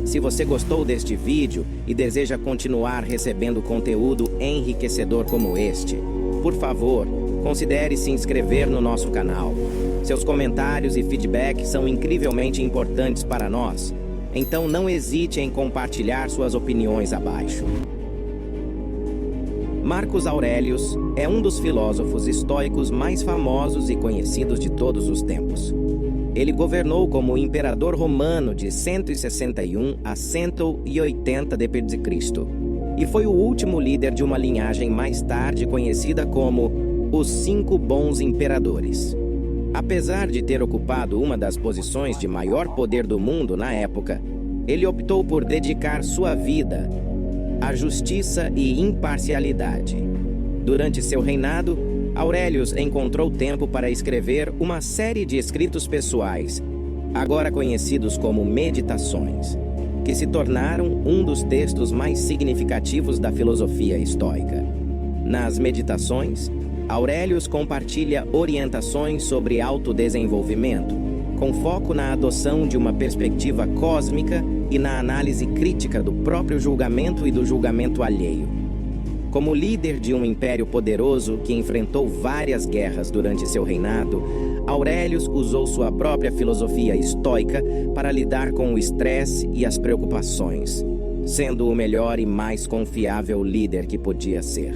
Se você gostou deste vídeo e deseja continuar recebendo conteúdo enriquecedor como este, por favor, considere se inscrever no nosso canal. Seus comentários e feedback são incrivelmente importantes para nós, então não hesite em compartilhar suas opiniões abaixo. Marcos Aurelius é um dos filósofos estoicos mais famosos e conhecidos de todos os tempos. Ele governou como imperador romano de 161 a 180 d.C. e foi o último líder de uma linhagem mais tarde conhecida como os 5 Bons Imperadores. Apesar de ter ocupado uma das posições de maior poder do mundo na época, ele optou por dedicar sua vida à justiça e imparcialidade. Durante seu reinado, Aurelius encontrou tempo para escrever uma série de escritos pessoais, agora conhecidos como Meditações, que se tornaram um dos textos mais significativos da filosofia estoica. Nas Meditações, Aurelius compartilha orientações sobre autodesenvolvimento, com foco na adoção de uma perspectiva cósmica e na análise crítica do próprio julgamento e do julgamento alheio. Como líder de um império poderoso que enfrentou várias guerras durante seu reinado, Aurelius usou sua própria filosofia estoica para lidar com o estresse e as preocupações, sendo o melhor e mais confiável líder que podia ser.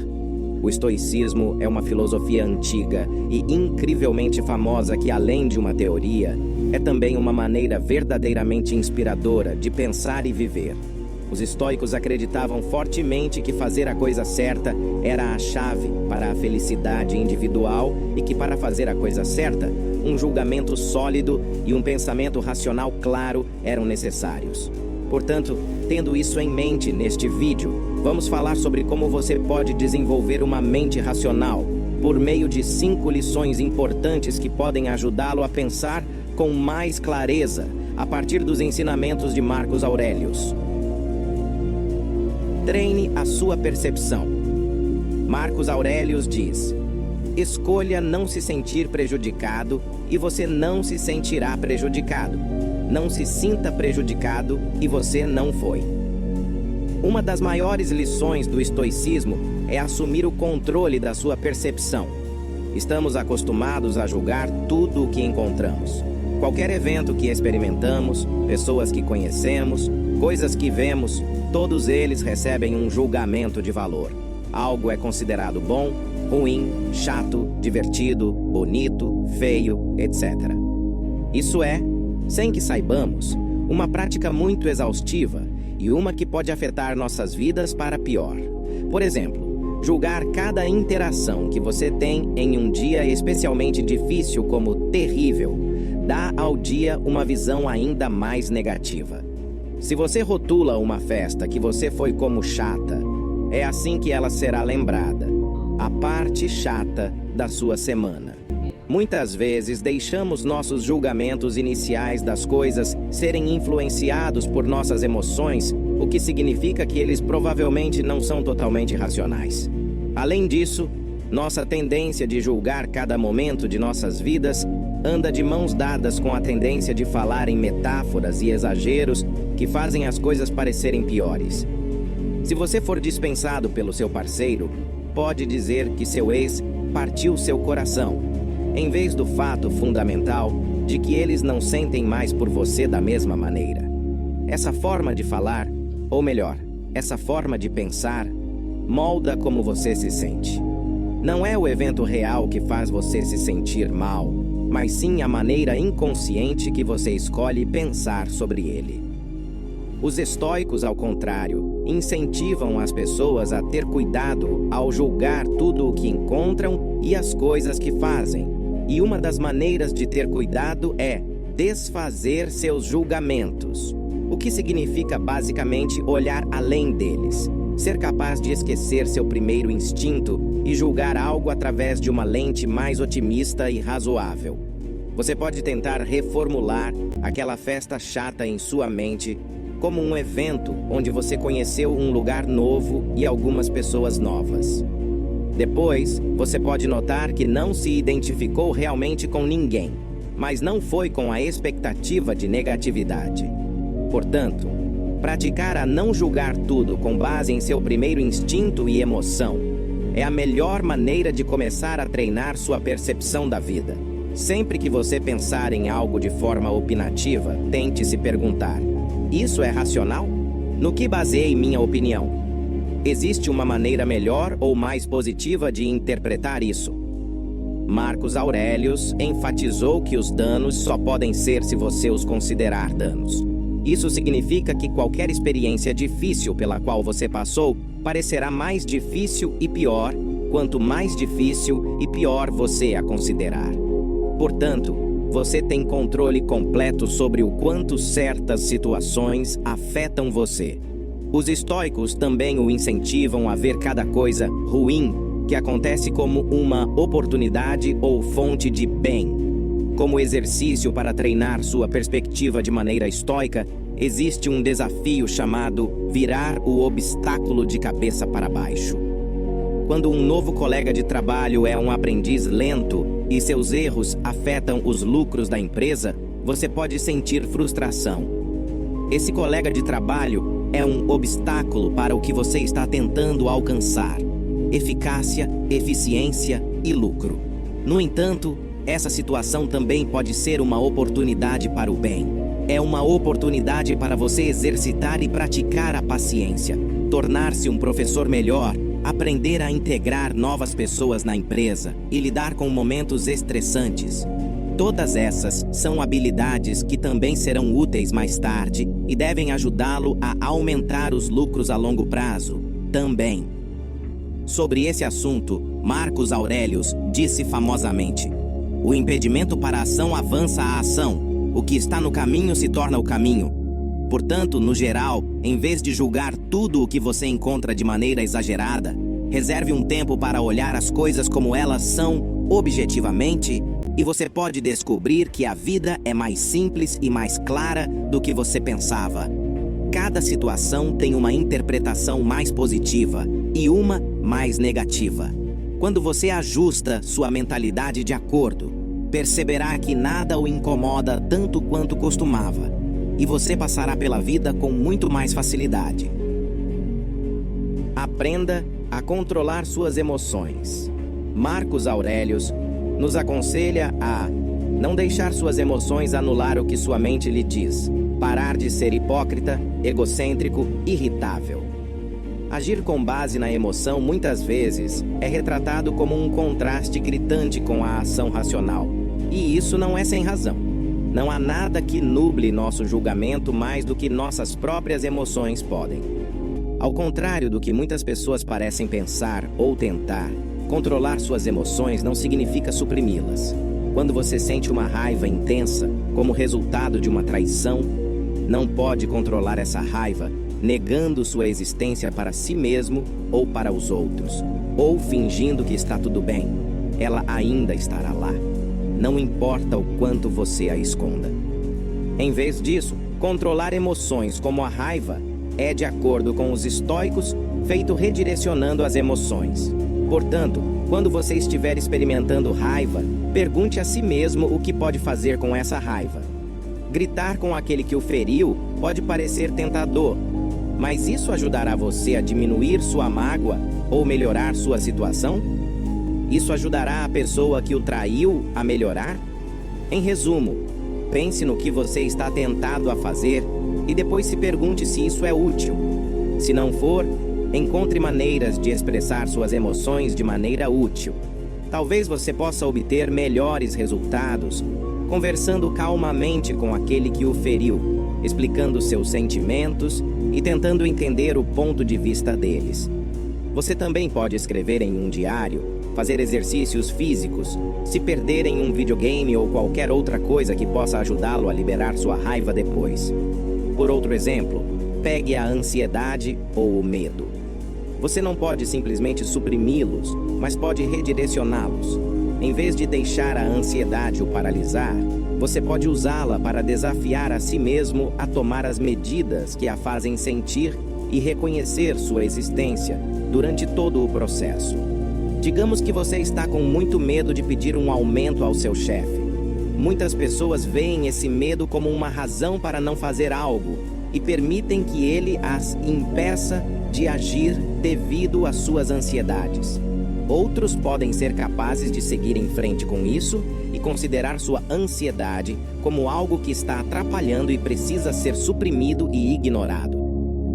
O estoicismo é uma filosofia antiga e incrivelmente famosa que, além de uma teoria, é também uma maneira verdadeiramente inspiradora de pensar e viver. Os estoicos acreditavam fortemente que fazer a coisa certa era a chave para a felicidade individual e que, para fazer a coisa certa, um julgamento sólido e um pensamento racional claro eram necessários. Portanto, tendo isso em mente neste vídeo, vamos falar sobre como você pode desenvolver uma mente racional por meio de 5 lições importantes que podem ajudá-lo a pensar com mais clareza a partir dos ensinamentos de Marcos Aurelius. Treine a sua percepção. Marcos Aurelius diz: escolha não se sentir prejudicado e você não se sentirá prejudicado. Não se sinta prejudicado e você não foi. Uma das maiores lições do estoicismo é assumir o controle da sua percepção. Estamos acostumados a julgar tudo o que encontramos. Qualquer evento que experimentamos, pessoas que conhecemos, coisas que vemos, todos eles recebem um julgamento de valor. Algo é considerado bom, ruim, chato, divertido, bonito, feio, etc. Isso é, sem que saibamos, uma prática muito exaustiva e uma que pode afetar nossas vidas para pior. Por exemplo, julgar cada interação que você tem em um dia especialmente difícil como terrível, dá ao dia uma visão ainda mais negativa. Se você rotula uma festa que você foi como chata, é assim que ela será lembrada, a parte chata da sua semana. Muitas vezes deixamos nossos julgamentos iniciais das coisas serem influenciados por nossas emoções, o que significa que eles provavelmente não são totalmente racionais. Além disso, nossa tendência de julgar cada momento de nossas vidas anda de mãos dadas com a tendência de falar em metáforas e exageros que fazem as coisas parecerem piores. Se você for dispensado pelo seu parceiro, pode dizer que seu ex partiu seu coração, em vez do fato fundamental de que eles não sentem mais por você da mesma maneira. Essa forma de falar, ou melhor, essa forma de pensar, molda como você se sente. Não é o evento real que faz você se sentir mal, mas sim a maneira inconsciente que você escolhe pensar sobre ele. Os estoicos, ao contrário, incentivam as pessoas a ter cuidado ao julgar tudo o que encontram e as coisas que fazem. E uma das maneiras de ter cuidado é desfazer seus julgamentos, o que significa basicamente olhar além deles, ser capaz de esquecer seu primeiro instinto e julgar algo através de uma lente mais otimista e razoável. Você pode tentar reformular aquela festa chata em sua mente como um evento onde você conheceu um lugar novo e algumas pessoas novas. Depois, você pode notar que não se identificou realmente com ninguém, mas não foi com a expectativa de negatividade. Portanto, Praticar a não julgar tudo com base em seu primeiro instinto e emoção é a melhor maneira de começar a treinar sua percepção da vida. Sempre que você pensar em algo de forma opinativa, tente se perguntar: isso é racional? No que baseei minha opinião? Existe uma maneira melhor ou mais positiva de interpretar isso? Marcos Aurelius enfatizou que os danos só podem ser se você os considerar danos. Isso significa que qualquer experiência difícil pela qual você passou parecerá mais difícil e pior quanto mais difícil e pior você a considerar. Portanto, você tem controle completo sobre o quanto certas situações afetam você. Os estoicos também o incentivam a ver cada coisa ruim que acontece como uma oportunidade ou fonte de bem. Como exercício para treinar sua perspectiva de maneira estoica, existe um desafio chamado virar o obstáculo de cabeça para baixo. Quando um novo colega de trabalho é um aprendiz lento e seus erros afetam os lucros da empresa, você pode sentir frustração. Esse colega de trabalho é um obstáculo para o que você está tentando alcançar: eficácia, eficiência e lucro. No entanto, essa situação também pode ser uma oportunidade para o bem. É uma oportunidade para você exercitar e praticar a paciência, tornar-se um professor melhor, aprender a integrar novas pessoas na empresa e lidar com momentos estressantes. Todas essas são habilidades que também serão úteis mais tarde e devem ajudá-lo a aumentar os lucros a longo prazo também. Sobre esse assunto, Marcos Aurelius disse famosamente: o impedimento para a ação avança a ação. O que está no caminho se torna o caminho. Portanto, no geral, em vez de julgar tudo o que você encontra de maneira exagerada, reserve um tempo para olhar as coisas como elas são objetivamente, e você pode descobrir que a vida é mais simples e mais clara do que você pensava. Cada situação tem uma interpretação mais positiva e uma mais negativa. Quando você ajusta sua mentalidade de acordo, perceberá que nada o incomoda tanto quanto costumava, e você passará pela vida com muito mais facilidade. Aprenda a controlar suas emoções. Marcos Aurelius nos aconselha a não deixar suas emoções anular o que sua mente lhe diz, parar de ser hipócrita, egocêntrico, irritável. Agir com base na emoção muitas vezes é retratado como um contraste gritante com a ação racional. E isso não é sem razão. Não há nada que nuble nosso julgamento mais do que nossas próprias emoções podem. Ao contrário do que muitas pessoas parecem pensar ou tentar, controlar suas emoções não significa suprimi-las. Quando você sente uma raiva intensa como resultado de uma traição, não pode controlar essa raiva negando sua existência para si mesmo ou para os outros, ou fingindo que está tudo bem. Ela ainda estará lá. Não importa o quanto você a esconda. Em vez disso, controlar emoções como a raiva é, de acordo com os estoicos, feito redirecionando as emoções. Portanto, quando você estiver experimentando raiva, pergunte a si mesmo o que pode fazer com essa raiva. Gritar com aquele que o feriu pode parecer tentador, mas isso ajudará você a diminuir sua mágoa ou melhorar sua situação? Isso ajudará a pessoa que o traiu a melhorar? Em resumo, pense no que você está tentado a fazer e depois se pergunte se isso é útil. Se não for, encontre maneiras de expressar suas emoções de maneira útil. Talvez você possa obter melhores resultados conversando calmamente com aquele que o feriu, explicando seus sentimentos e tentando entender o ponto de vista deles. Você também pode escrever em um diário, fazer exercícios físicos, se perder em um videogame ou qualquer outra coisa que possa ajudá-lo a liberar sua raiva depois. Por outro exemplo, pegue a ansiedade ou o medo. Você não pode simplesmente suprimi-los, mas pode redirecioná-los. Em vez de deixar a ansiedade o paralisar, você pode usá-la para desafiar a si mesmo a tomar as medidas que a fazem sentir e reconhecer sua existência durante todo o processo. Digamos que você está com muito medo de pedir um aumento ao seu chefe. Muitas pessoas veem esse medo como uma razão para não fazer algo, e permitem que ele as impeça de agir devido às suas ansiedades. Outros podem ser capazes de seguir em frente com isso e considerar sua ansiedade como algo que está atrapalhando e precisa ser suprimido e ignorado.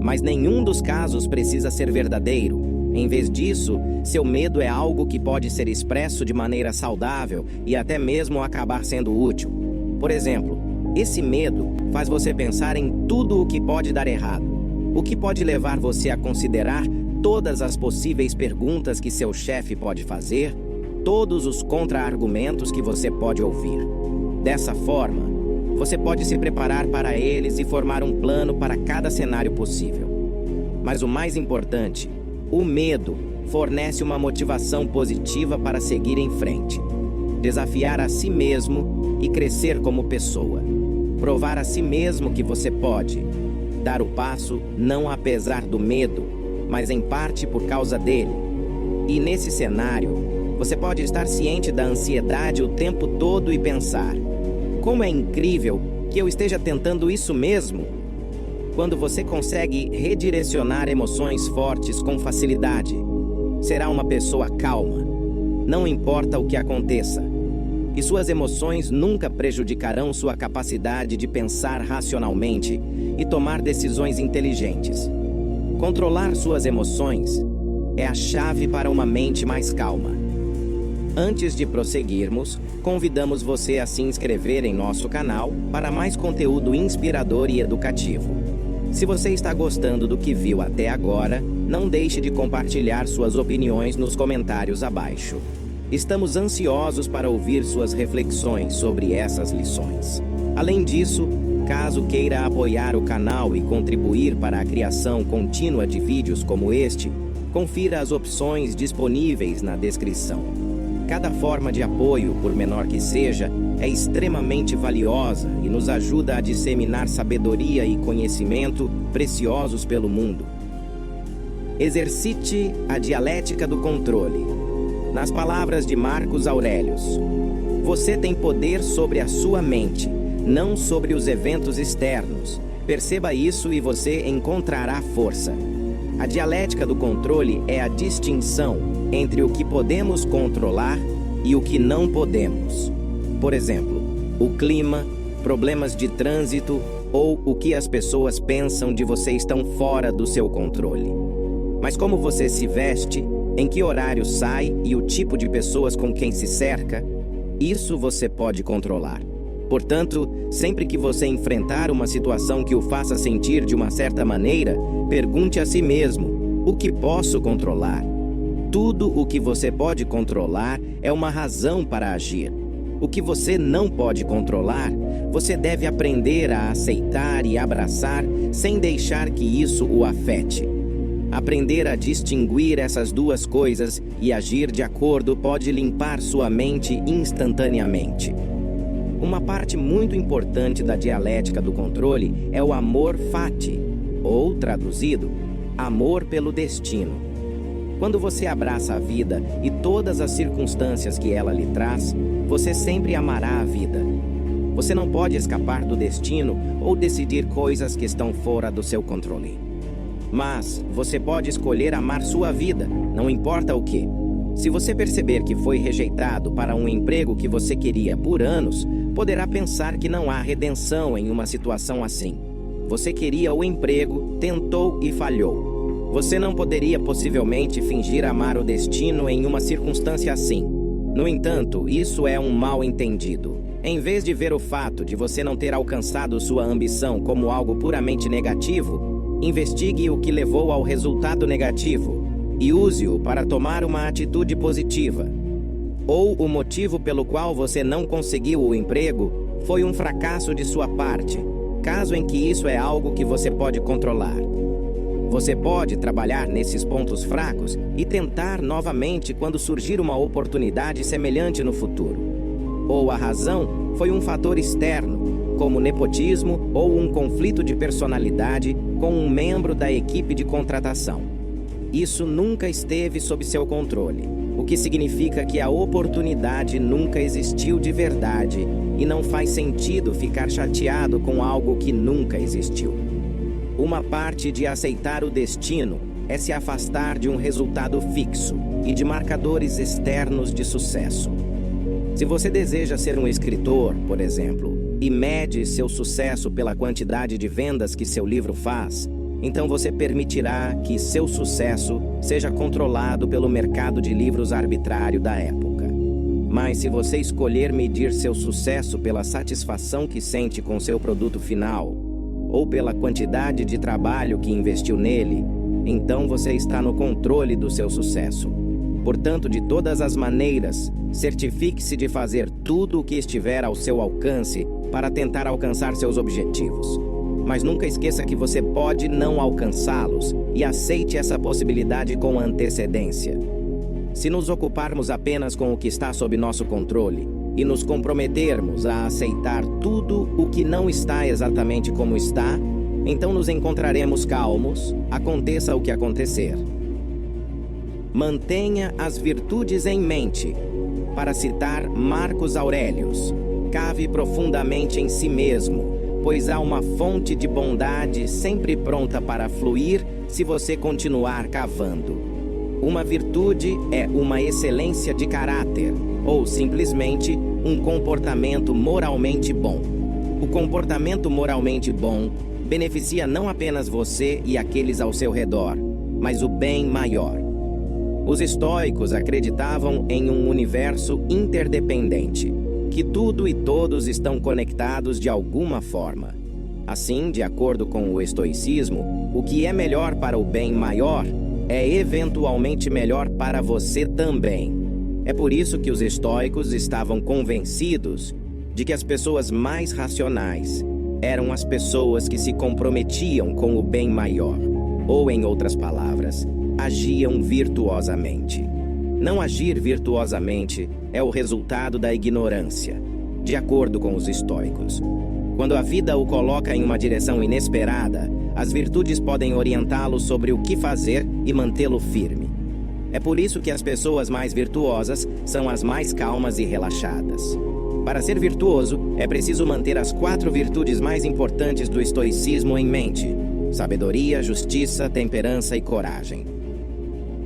Mas nenhum dos casos precisa ser verdadeiro. Em vez disso, seu medo é algo que pode ser expresso de maneira saudável e até mesmo acabar sendo útil. Por exemplo, esse medo faz você pensar em tudo o que pode dar errado, o que pode levar você a considerar todas as possíveis perguntas que seu chefe pode fazer, todos os contra-argumentos que você pode ouvir. Dessa forma, você pode se preparar para eles e formar um plano para cada cenário possível. Mas o mais importante, o medo fornece uma motivação positiva para seguir em frente, desafiar a si mesmo e crescer como pessoa. Provar a si mesmo que você pode dar o passo não apesar do medo, mas em parte por causa dele. E nesse cenário, você pode estar ciente da ansiedade o tempo todo e pensar: como é incrível que eu esteja tentando isso mesmo! Quando você consegue redirecionar emoções fortes com facilidade, será uma pessoa calma, não importa o que aconteça. E suas emoções nunca prejudicarão sua capacidade de pensar racionalmente e tomar decisões inteligentes. Controlar suas emoções é a chave para uma mente mais calma. Antes de prosseguirmos, convidamos você a se inscrever em nosso canal para mais conteúdo inspirador e educativo. Se você está gostando do que viu até agora, não deixe de compartilhar suas opiniões nos comentários abaixo. Estamos ansiosos para ouvir suas reflexões sobre essas lições. Além disso, caso queira apoiar o canal e contribuir para a criação contínua de vídeos como este, confira as opções disponíveis na descrição. Cada forma de apoio, por menor que seja, é extremamente valiosa e nos ajuda a disseminar sabedoria e conhecimento preciosos pelo mundo. Exercite a dialética do controle. Nas palavras de Marcos Aurelius, você tem poder sobre a sua mente, não sobre os eventos externos. Perceba isso e você encontrará força. A dialética do controle é a distinção entre o que podemos controlar e o que não podemos. Por exemplo, o clima, problemas de trânsito ou o que as pessoas pensam de você estão fora do seu controle. Mas como você se veste, em que horário sai e o tipo de pessoas com quem se cerca, isso você pode controlar. Portanto, sempre que você enfrentar uma situação que o faça sentir de uma certa maneira, pergunte a si mesmo: o que posso controlar? Tudo o que você pode controlar é uma razão para agir. O que você não pode controlar, você deve aprender a aceitar e abraçar sem deixar que isso o afete. Aprender a distinguir essas duas coisas e agir de acordo pode limpar sua mente instantaneamente. Uma parte muito importante da dialética do controle é o amor fati, ou, traduzido, amor pelo destino. Quando você abraça a vida e todas as circunstâncias que ela lhe traz, você sempre amará a vida. Você não pode escapar do destino ou decidir coisas que estão fora do seu controle. Mas você pode escolher amar sua vida, não importa o que. Se você perceber que foi rejeitado para um emprego que você queria por anos, poderá pensar que não há redenção em uma situação assim. Você queria o emprego, tentou e falhou. Você não poderia possivelmente fingir amar o destino em uma circunstância assim. No entanto, isso é um mal-entendido. Em vez de ver o fato de você não ter alcançado sua ambição como algo puramente negativo, investigue o que levou ao resultado negativo e use-o para tomar uma atitude positiva. Ou o motivo pelo qual você não conseguiu o emprego foi um fracasso de sua parte, caso em que isso é algo que você pode controlar. Você pode trabalhar nesses pontos fracos e tentar novamente quando surgir uma oportunidade semelhante no futuro. Ou a razão foi um fator externo, como nepotismo ou um conflito de personalidade com um membro da equipe de contratação. Isso nunca esteve sob seu controle, o que significa que a oportunidade nunca existiu de verdade e não faz sentido ficar chateado com algo que nunca existiu. Uma parte de aceitar o destino é se afastar de um resultado fixo e de marcadores externos de sucesso. Se você deseja ser um escritor, por exemplo, e mede seu sucesso pela quantidade de vendas que seu livro faz, então você permitirá que seu sucesso seja controlado pelo mercado de livros arbitrário da época. Mas se você escolher medir seu sucesso pela satisfação que sente com seu produto final, ou pela quantidade de trabalho que investiu nele, então você está no controle do seu sucesso. Portanto, de todas as maneiras, certifique-se de fazer tudo o que estiver ao seu alcance para tentar alcançar seus objetivos. Mas nunca esqueça que você pode não alcançá-los e aceite essa possibilidade com antecedência. Se nos ocuparmos apenas com o que está sob nosso controle e nos comprometermos a aceitar tudo o que não está exatamente como está, então nos encontraremos calmos, aconteça o que acontecer. Mantenha as virtudes em mente. Para citar Marcos Aurelius, cave profundamente em si mesmo, pois há uma fonte de bondade sempre pronta para fluir se você continuar cavando. Uma virtude é uma excelência de caráter, ou simplesmente um comportamento moralmente bom. O comportamento moralmente bom beneficia não apenas você e aqueles ao seu redor, mas o bem maior. Os estoicos acreditavam em um universo interdependente, que tudo e todos estão conectados de alguma forma. Assim, de acordo com o estoicismo, o que é melhor para o bem maior é eventualmente melhor para você também. É por isso que os estoicos estavam convencidos de que as pessoas mais racionais eram as pessoas que se comprometiam com o bem maior, ou, em outras palavras, agiam virtuosamente. Não agir virtuosamente é o resultado da ignorância, de acordo com os estoicos. Quando a vida o coloca em uma direção inesperada, as virtudes podem orientá-lo sobre o que fazer e mantê-lo firme. É por isso que as pessoas mais virtuosas são as mais calmas e relaxadas. Para ser virtuoso, é preciso manter as 4 virtudes mais importantes do estoicismo em mente: sabedoria, justiça, temperança e coragem.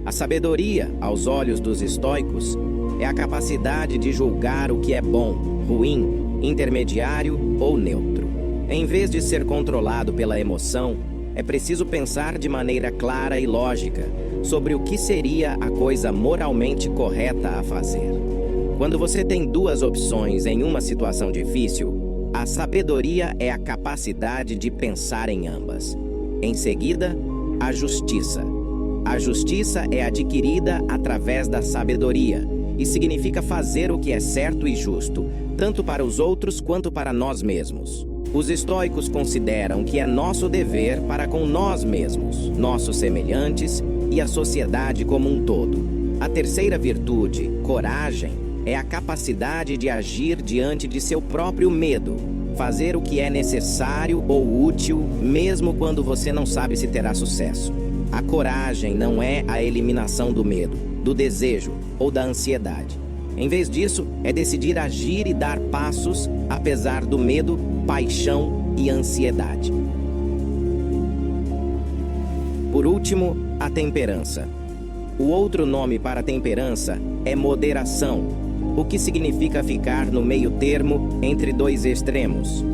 A sabedoria, aos olhos dos estoicos, é a capacidade de julgar o que é bom, ruim, intermediário ou neutro. Em vez de ser controlado pela emoção, é preciso pensar de maneira clara e lógica sobre o que seria a coisa moralmente correta a fazer. Quando você tem 2 opções em uma situação difícil, a sabedoria é a capacidade de pensar em ambas. Em seguida, a justiça. A justiça é adquirida através da sabedoria e significa fazer o que é certo e justo, tanto para os outros quanto para nós mesmos. Os estoicos consideram que é nosso dever para com nós mesmos, nossos semelhantes e a sociedade como um todo. A terceira virtude, coragem, é a capacidade de agir diante de seu próprio medo, fazer o que é necessário ou útil, mesmo quando você não sabe se terá sucesso. A coragem não é a eliminação do medo, do desejo ou da ansiedade. Em vez disso, é decidir agir e dar passos, apesar do medo, paixão e ansiedade. Por último, a temperança. O outro nome para temperança é moderação, o que significa ficar no meio termo entre 2 extremos.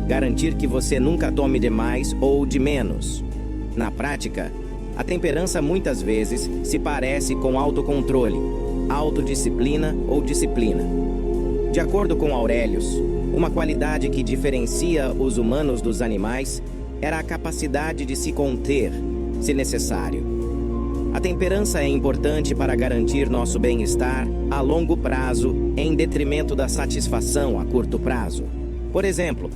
Garantir que você nunca tome demais ou de menos. Na prática, a temperança muitas vezes se parece com autocontrole, autodisciplina ou disciplina. De acordo com Aurelius, uma qualidade que diferencia os humanos dos animais era a capacidade de se conter, se necessário. A temperança é importante para garantir nosso bem-estar a longo prazo, em detrimento da satisfação a curto prazo. Por exemplo,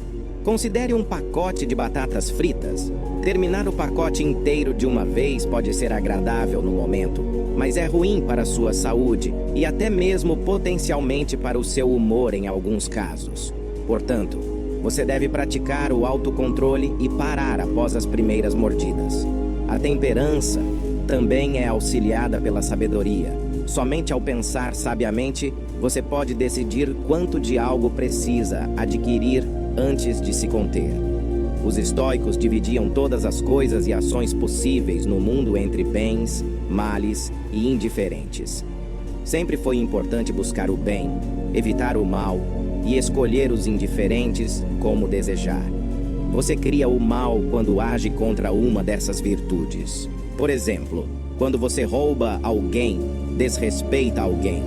considere um pacote de batatas fritas. Terminar o pacote inteiro de uma vez pode ser agradável no momento, mas é ruim para a sua saúde e até mesmo potencialmente para o seu humor em alguns casos. Portanto, você deve praticar o autocontrole e parar após as primeiras mordidas. A temperança também é auxiliada pela sabedoria. Somente ao pensar sabiamente, você pode decidir quanto de algo precisa adquirir antes de se conter. Os estoicos dividiam todas as coisas e ações possíveis no mundo entre bens, males e indiferentes. Sempre foi importante buscar o bem, evitar o mal e escolher os indiferentes como desejar. Você cria o mal quando age contra uma dessas virtudes. Por exemplo, quando você rouba alguém, desrespeita alguém,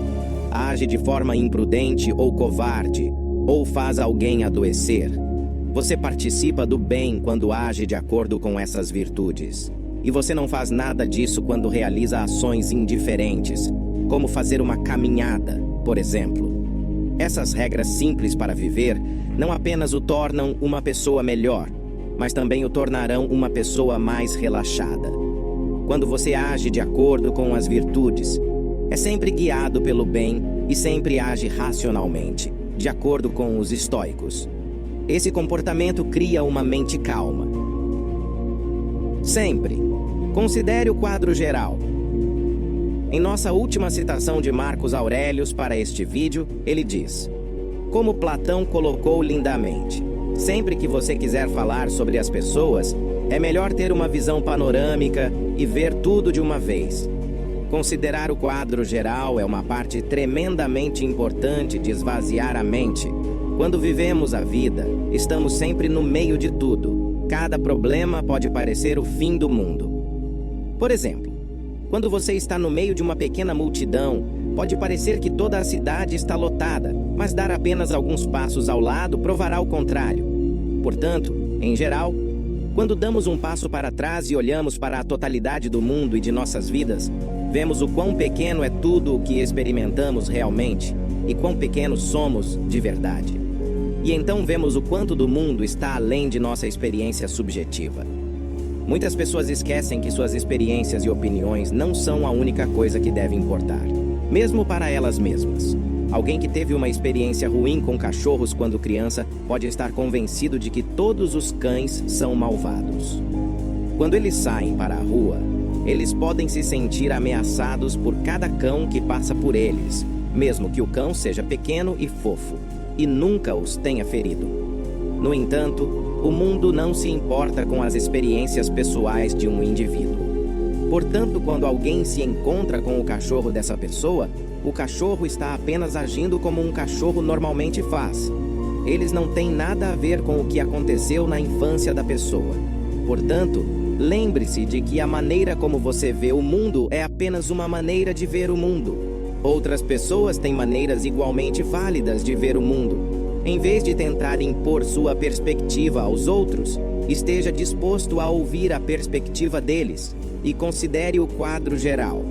age de forma imprudente ou covarde, ou faz alguém adoecer. Você participa do bem quando age de acordo com essas virtudes. E você não faz nada disso quando realiza ações indiferentes, como fazer uma caminhada, por exemplo. Essas regras simples para viver não apenas o tornam uma pessoa melhor, mas também o tornarão uma pessoa mais relaxada. Quando você age de acordo com as virtudes, é sempre guiado pelo bem e sempre age racionalmente, de acordo com os estoicos. Esse comportamento cria uma mente calma. Sempre. Considere o quadro geral. Em nossa última citação de Marcos Aurelius para este vídeo, ele diz: como Platão colocou lindamente, sempre que você quiser falar sobre as pessoas, é melhor ter uma visão panorâmica e ver tudo de uma vez. Considerar o quadro geral é uma parte tremendamente importante de esvaziar a mente. Quando vivemos a vida, estamos sempre no meio de tudo. Cada problema pode parecer o fim do mundo. Por exemplo, quando você está no meio de uma pequena multidão, pode parecer que toda a cidade está lotada, mas dar apenas alguns passos ao lado provará o contrário. Portanto, em geral, quando damos um passo para trás e olhamos para a totalidade do mundo e de nossas vidas, vemos o quão pequeno é tudo o que experimentamos realmente e quão pequenos somos de verdade. E então vemos o quanto do mundo está além de nossa experiência subjetiva. Muitas pessoas esquecem que suas experiências e opiniões não são a única coisa que deve importar, mesmo para elas mesmas. Alguém que teve uma experiência ruim com cachorros quando criança pode estar convencido de que todos os cães são malvados. Quando eles saem para a rua, eles podem se sentir ameaçados por cada cão que passa por eles, mesmo que o cão seja pequeno e fofo, e nunca os tenha ferido. No entanto, o mundo não se importa com as experiências pessoais de um indivíduo. Portanto, quando alguém se encontra com o cachorro dessa pessoa, o cachorro está apenas agindo como um cachorro normalmente faz. Eles não têm nada a ver com o que aconteceu na infância da pessoa. Portanto, lembre-se de que a maneira como você vê o mundo é apenas uma maneira de ver o mundo. Outras pessoas têm maneiras igualmente válidas de ver o mundo. Em vez de tentar impor sua perspectiva aos outros, esteja disposto a ouvir a perspectiva deles e considere o quadro geral.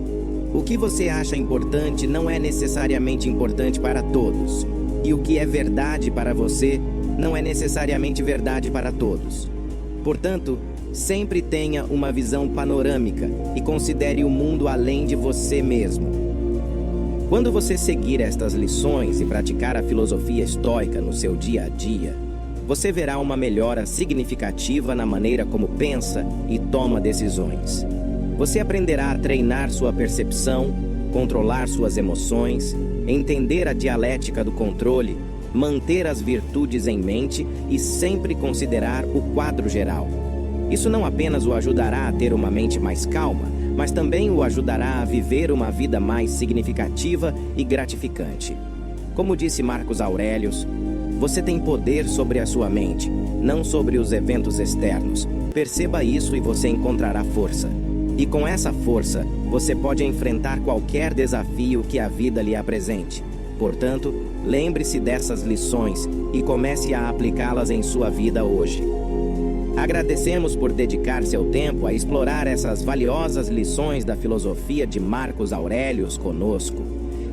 O que você acha importante não é necessariamente importante para todos, e o que é verdade para você não é necessariamente verdade para todos. Portanto, sempre tenha uma visão panorâmica e considere o mundo além de você mesmo. Quando você seguir estas lições e praticar a filosofia estoica no seu dia a dia, você verá uma melhora significativa na maneira como pensa e toma decisões. Você aprenderá a treinar sua percepção, controlar suas emoções, entender a dialética do controle, manter as virtudes em mente e sempre considerar o quadro geral. Isso não apenas o ajudará a ter uma mente mais calma, mas também o ajudará a viver uma vida mais significativa e gratificante. Como disse Marcos Aurelius, você tem poder sobre a sua mente, não sobre os eventos externos. Perceba isso e você encontrará força. E com essa força, você pode enfrentar qualquer desafio que a vida lhe apresente. Portanto, lembre-se dessas lições e comece a aplicá-las em sua vida hoje. Agradecemos por dedicar seu tempo a explorar essas valiosas lições da filosofia de Marcos Aurelius conosco.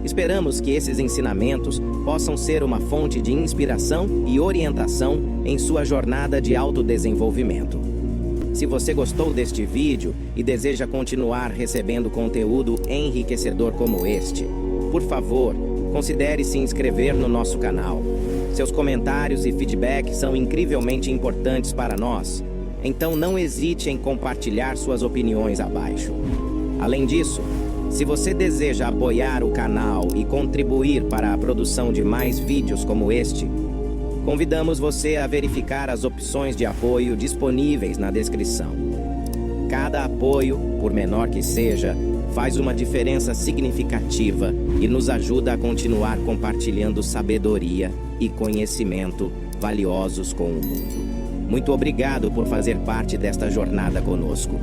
Esperamos que esses ensinamentos possam ser uma fonte de inspiração e orientação em sua jornada de autodesenvolvimento. Se você gostou deste vídeo e deseja continuar recebendo conteúdo enriquecedor como este, por favor, considere se inscrever no nosso canal. Seus comentários e feedback são incrivelmente importantes para nós, então não hesite em compartilhar suas opiniões abaixo. Além disso, se você deseja apoiar o canal e contribuir para a produção de mais vídeos como este, Convidamos você a verificar as opções de apoio disponíveis na descrição. Cada apoio, por menor que seja, faz uma diferença significativa e nos ajuda a continuar compartilhando sabedoria e conhecimento valiosos com o mundo. Muito obrigado por fazer parte desta jornada conosco.